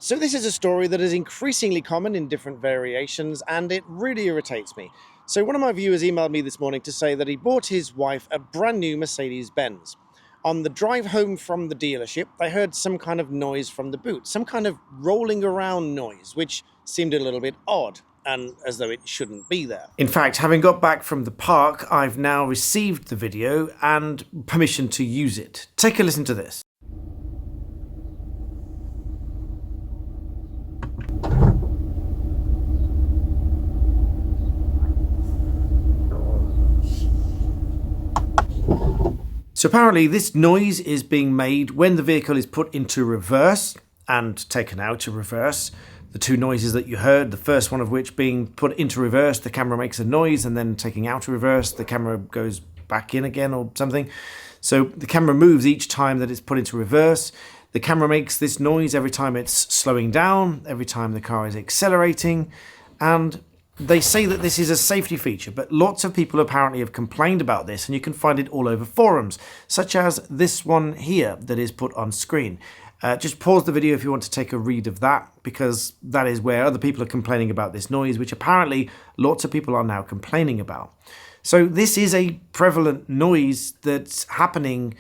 So this is a story that is increasingly common in different variations, and it really irritates me. So one of my viewers emailed me this morning to say that he bought his wife a brand new Mercedes Benz. On the drive home from the dealership, they heard some kind of noise from the boot, some kind of rolling around noise, which seemed a little bit odd, and as though it shouldn't be there. In fact, having got back from the park, I've now received the video and permission to use it. Take a listen to this. So apparently this noise is being made when the vehicle is put into reverse and taken out of reverse. The two noises that you heard, the first one of which being put into reverse, the camera makes a noise, and then taking out of reverse, the camera goes back in again or something. So the camera moves each time that it's put into reverse. The camera makes this noise every time it's slowing down, every time the car is accelerating, and they say that this is a safety feature, but lots of people apparently have complained about this, and you can find it all over forums, such as this one here that is put on screen. Just pause the video if you want to take a read of that, because that is where other people are complaining about this noise, which apparently lots of people are now complaining about. So this is a prevalent noise that's happening,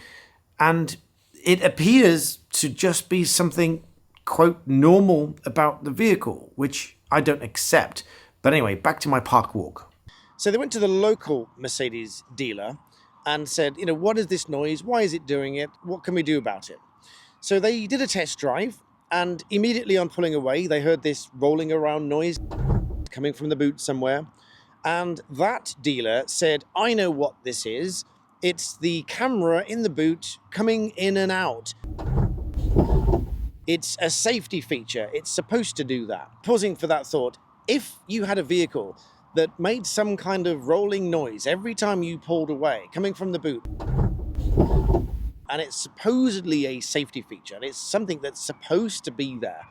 and it appears to just be something, quote, normal about the vehicle, which I don't accept. But anyway, back to my park walk. So they went to the local Mercedes dealer and said, what is this noise? Why is it doing it? What can we do about it? So they did a test drive, and immediately on pulling away, they heard this rolling around noise coming from the boot somewhere. And that dealer said, I know what this is. It's the camera in the boot coming in and out. It's a safety feature. It's supposed to do that. Pausing for that thought, if you had a vehicle that made some kind of rolling noise every time you pulled away, coming from the boot, and it's supposedly a safety feature, and it's something that's supposed to be there,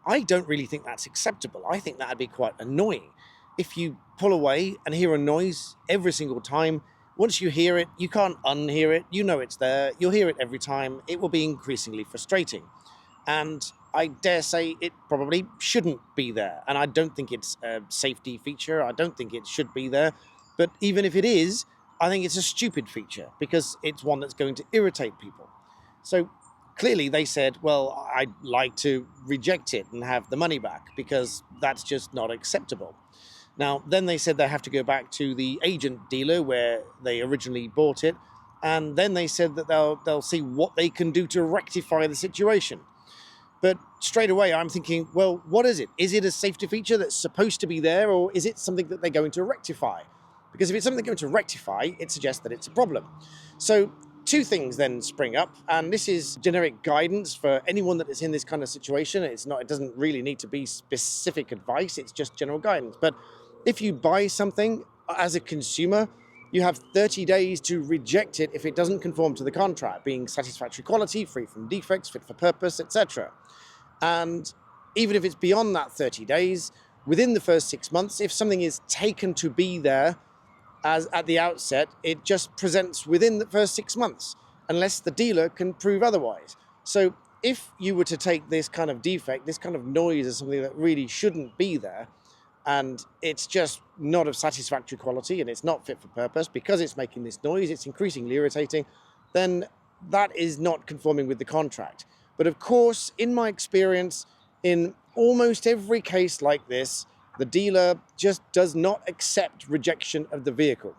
I don't really think that's acceptable. I think that'd be quite annoying. If you pull away and hear a noise every single time, once you hear it, you can't unhear it. You know it's there. You'll hear it every time. It will be increasingly frustrating. And I dare say it probably shouldn't be there. And I don't think it's a safety feature. I don't think it should be there. But even if it is, I think it's a stupid feature because it's one that's going to irritate people. So clearly they said, well, I'd like to reject it and have the money back because that's just not acceptable. Now, then they said they have to go back to the agent dealer where they originally bought it. And then they said that they'll see what they can do to rectify the situation. But straight away, I'm thinking, well, what is it? Is it a safety feature that's supposed to be there, or is it something that they're going to rectify? Because if it's something they're going to rectify, it suggests that it's a problem. So two things then spring up, and this is generic guidance for anyone that is in this kind of situation. It doesn't really need to be specific advice. It's just general guidance. But if you buy something as a consumer, you have 30 days to reject it if it doesn't conform to the contract, being satisfactory quality, free from defects, fit for purpose, etc. And even if it's beyond that 30 days, within the first 6 months, if something is taken to be there as at the outset, it just presents within the first 6 months, unless the dealer can prove otherwise. So if you were to take this kind of defect, this kind of noise as something that really shouldn't be there, and it's just not of satisfactory quality and it's not fit for purpose because it's making this noise, it's increasingly irritating, then that is not conforming with the contract. But of course, in my experience, in almost every case like this, the dealer just does not accept rejection of the vehicle.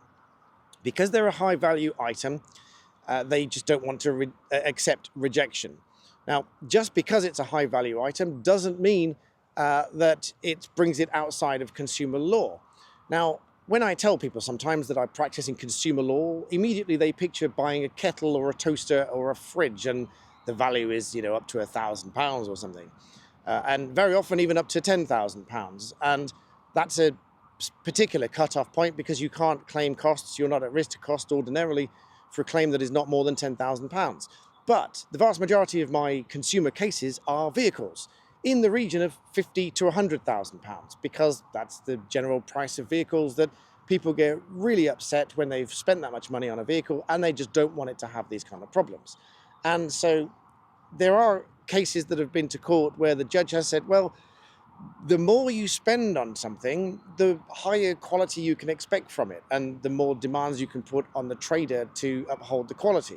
Because they're a high value item, they just don't want to accept rejection. Now, just because it's a high value item doesn't mean that it brings it outside of consumer law. Now, when I tell people sometimes that I practice in consumer law, immediately they picture buying a kettle or a toaster or a fridge, and the value is, up to £1,000 or something. And very often even up to £10,000. And that's a particular cut-off point because you can't claim costs. You're not at risk to cost ordinarily for a claim that is not more than £10,000. But the vast majority of my consumer cases are vehicles in the region of £50,000 to £100,000, because that's the general price of vehicles that people get really upset when they've spent that much money on a vehicle and they just don't want it to have these kind of problems. And so there are cases that have been to court where the judge has said, well, the more you spend on something, the higher quality you can expect from it, and the more demands you can put on the trader to uphold the quality.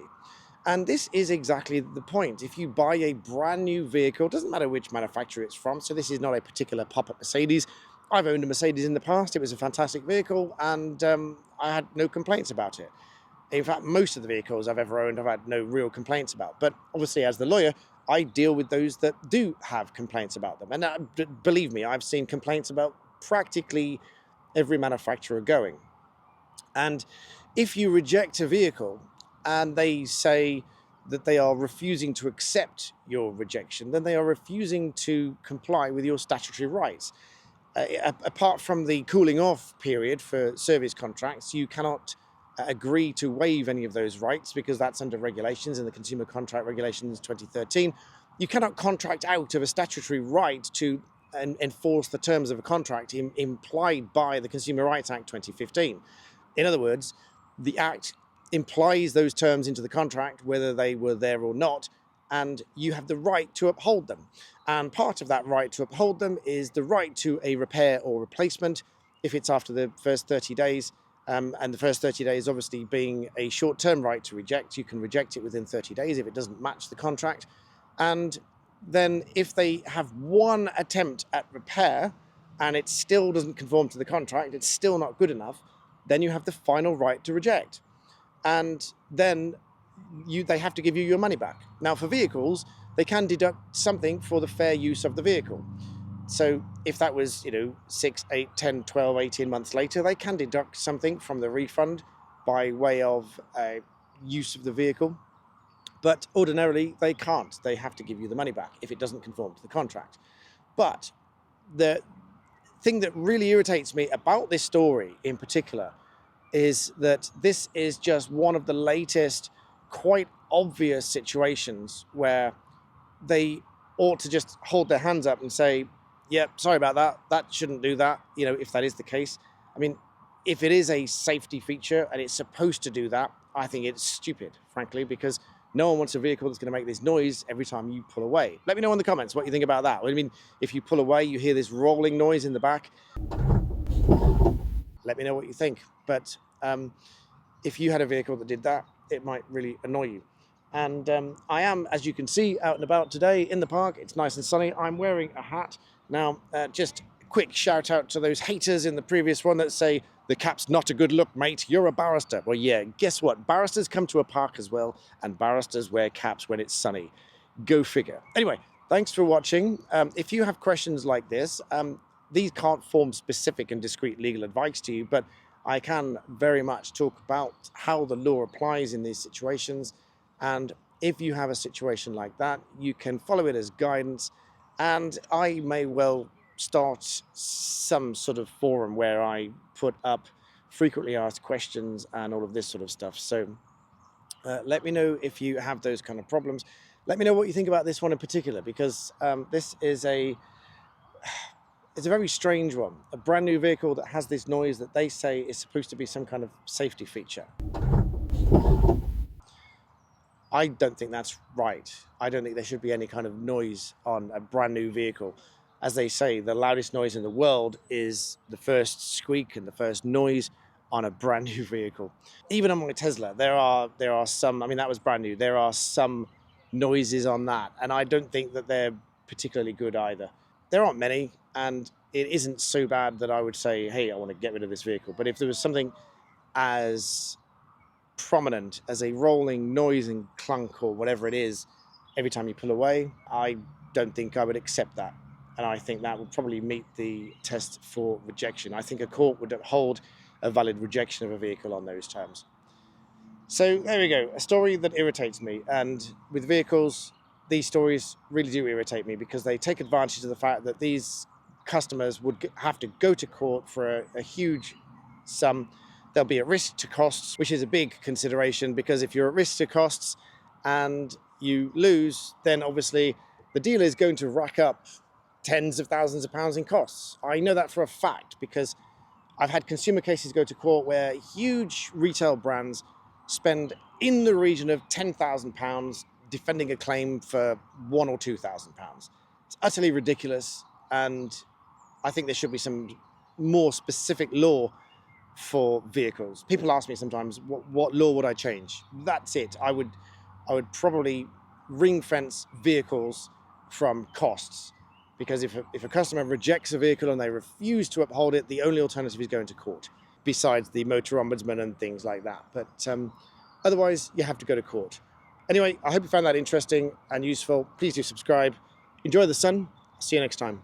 And this is exactly the point. If you buy a brand new vehicle, doesn't matter which manufacturer it's from, so this is not a particular pop-up Mercedes. I've owned a Mercedes in the past. It was a fantastic vehicle, and I had no complaints about it. In fact, most of the vehicles I've ever owned, I've had no real complaints about. But obviously, as the lawyer, I deal with those that do have complaints about them. And believe me, I've seen complaints about practically every manufacturer going. And if you reject a vehicle and they say that they are refusing to accept your rejection, then they are refusing to comply with your statutory rights. Apart from the cooling off period for service contracts, you cannot agree to waive any of those rights because that's under regulations in the Consumer Contract Regulations 2013. You cannot contract out of a statutory right to enforce the terms of a contract implied by the Consumer Rights Act 2015. In other words, the Act implies those terms into the contract, whether they were there or not, and you have the right to uphold them. And part of that right to uphold them is the right to a repair or replacement if it's after the first 30 days. And the first 30 days obviously being a short-term right to reject. You can reject it within 30 days if it doesn't match the contract. And then if they have one attempt at repair and it still doesn't conform to the contract, it's still not good enough, then you have the final right to reject. And then they have to give you your money back. Now, for vehicles, they can deduct something for the fair use of the vehicle. So if that was, 6, 8, 10, 12, 18 months later, they can deduct something from the refund by way of use of the vehicle. But ordinarily, they can't. They have to give you the money back if it doesn't conform to the contract. But the thing that really irritates me about this story in particular is that this is just one of the latest, quite obvious situations where they ought to just hold their hands up and say, yeah, sorry about that. That shouldn't do that, if that is the case. I mean, if it is a safety feature and it's supposed to do that, I think it's stupid, frankly, because no one wants a vehicle that's going to make this noise every time you pull away. Let me know in the comments what you think about that. I mean, if you pull away, you hear this rolling noise in the back. Let me know what you think. But if you had a vehicle that did that, it might really annoy you. And I am, as you can see, out and about today in the park. It's nice and sunny. I'm wearing a hat. Now, just a quick shout out to those haters in the previous one that say, the cap's not a good look, mate. You're a barrister. Well, yeah, guess what? Barristers come to a park as well, and barristers wear caps when it's sunny. Go figure. Anyway, thanks for watching. If you have questions like this, these can't form specific and discrete legal advice to you, but I can very much talk about how the law applies in these situations. And if you have a situation like that, you can follow it as guidance. And I may well start some sort of forum where I put up frequently asked questions and all of this sort of stuff. So let me know if you have those kind of problems. Let me know what you think about this one in particular, because this is it's a very strange one. A brand new vehicle that has this noise that they say is supposed to be some kind of safety feature. I don't think that's right. I don't think there should be any kind of noise on a brand new vehicle. As they say, the loudest noise in the world is the first squeak and the first noise on a brand new vehicle. Even on my Tesla, there are some, I mean, that was brand new. There are some noises on that, and I don't think that they're particularly good either. There aren't many, and it isn't so bad that I would say, hey, I want to get rid of this vehicle. But if there was something as prominent as a rolling noise and clunk or whatever it is every time you pull away, I don't think I would accept that. And I think that would probably meet the test for rejection. I think a court would uphold a valid rejection of a vehicle on those terms. So there we go, a story that irritates me. And with vehicles, these stories really do irritate me because they take advantage of the fact that these customers would have to go to court for a huge sum. They'll be at risk to costs, which is a big consideration, because if you're at risk to costs and you lose, then obviously the dealer is going to rack up tens of thousands of pounds in costs. I know that for a fact because I've had consumer cases go to court where huge retail brands spend in the region of £10,000 defending a claim for £1,000 or £2,000. It's utterly ridiculous, and I think there should be some more specific law for vehicles. People ask me sometimes, what law would I change? That's it. I would probably ring fence vehicles from costs, because if a customer rejects a vehicle and they refuse to uphold it, the only alternative is going to court, besides the motor ombudsman and things like that. But otherwise, you have to go to court. Anyway, I hope you found that interesting and useful. Please do subscribe. Enjoy the sun. See you next time.